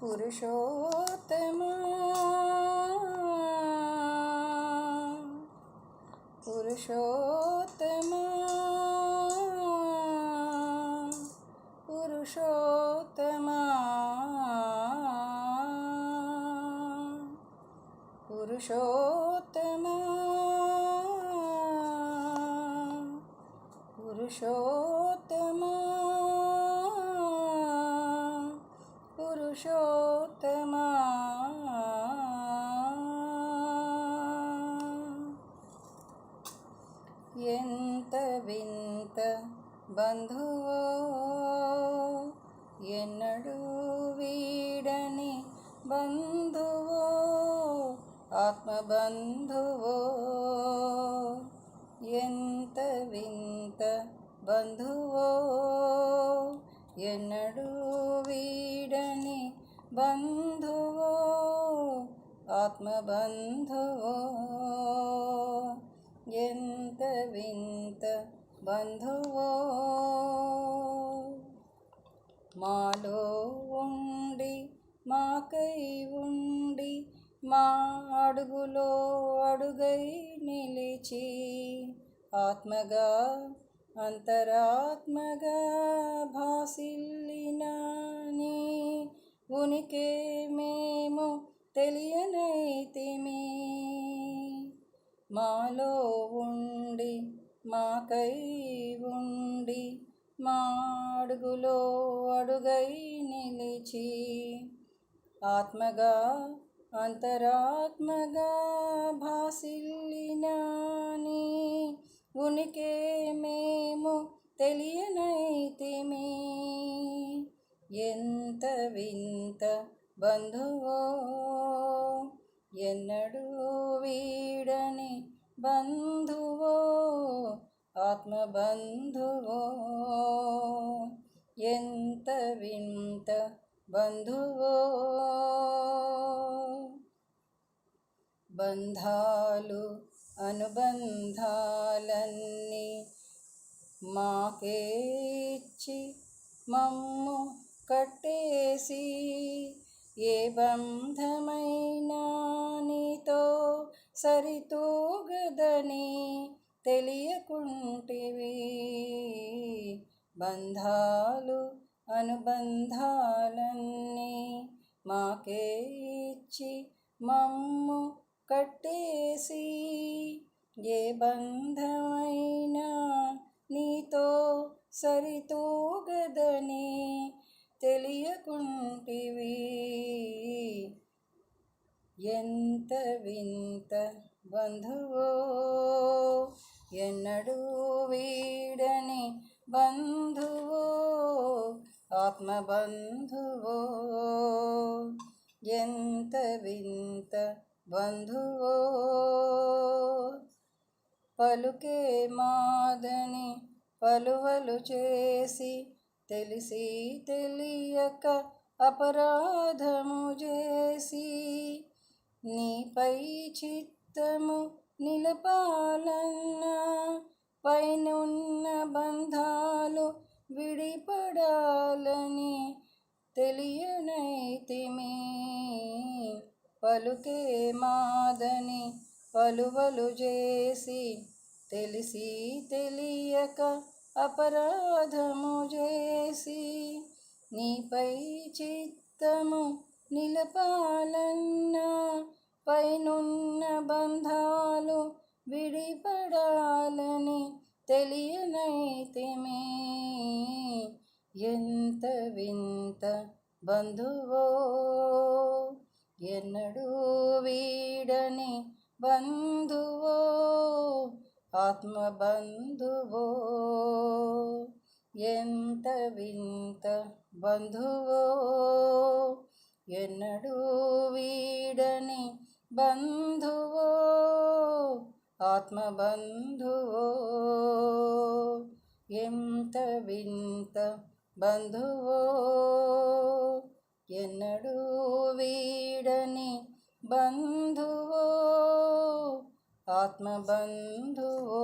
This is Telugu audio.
పురుషోత్తమా పురుషోత్తమా పురుషోత్తమా పురుషోత్తమా పురుషోత్తమా పురుషోత్తమా ఎంత వింత బంధువో ఎన్నడూ వీడని బంధువో ఆత్మబంధువో ఎంత వింత బంధువో ఎన్నడూ వీడని బంధువో ఆత్మబంధువో ఎంత వింత బంధువో మాలో ఉండి మాకై ఉండి మా అడుగులో అడుగై నిలిచి ఆత్మగా అంతరాత్మగా భాసిల్లిన నీ ఉనికి మేము తెలియనైతిమి. మాలో ఉండి మాకై ఉండి మా అడుగులో అడుగై నిలిచి ఆత్మగా అంతరాత్మగా భాసిల్లిన నీ ఉనికి మేము తెలియనైతిమి. ఎంత వింత బంధువో ఎన్నడూ వీడని బంధువో ఆత్మబంధువో ఎంత వింత బంధువో. బంధాలు అనుబంధాలన్నీ మాకే ఇచ్చి మమ్ము కట్టేసి ఏ బంధమైనా నీతో సరితూగదని తెలియకుంటివి. బంధాలు అనుబంధాలన్నీ మాకే ఇచ్చి మమ్ము కట్టేసి ఏ బంధమైనా నీతో సరితూగదని తెలియకుంటివి. ఎంత వింత బంధువో ఎన్నడూ వీడని బంధువో ఆత్మబంధువో ఎంత వింత బంధువో. పలుకే మాదని పలువలు చేసి తెలిసి తెలియక అపరాధము చేసి నీపై చిత్తము నిలపాలన్నా పైనున్న బంధాలు విడిపడాలని తెలియనైతిమి. పలుకే మాదని పలువలు చేసి తెలిసి తెలియక అపరాధము చేసి నీపై చిత్తము నిలపాలన్నా పైనున్న బంధాలు విడిపడాలని తెలియనైతిమి. ఎంత వింత బంధువో ఎన్నడూ వీడని బంధువో ఆత్మబంధువో ఎంత వింత బంధువో ఎన్నడూ వీడని బంధువో ఆత్మబంధువో ఎంత వింత బంధువో ఎన్నడూ వీడని బంధువో ఆత్మబంధువో.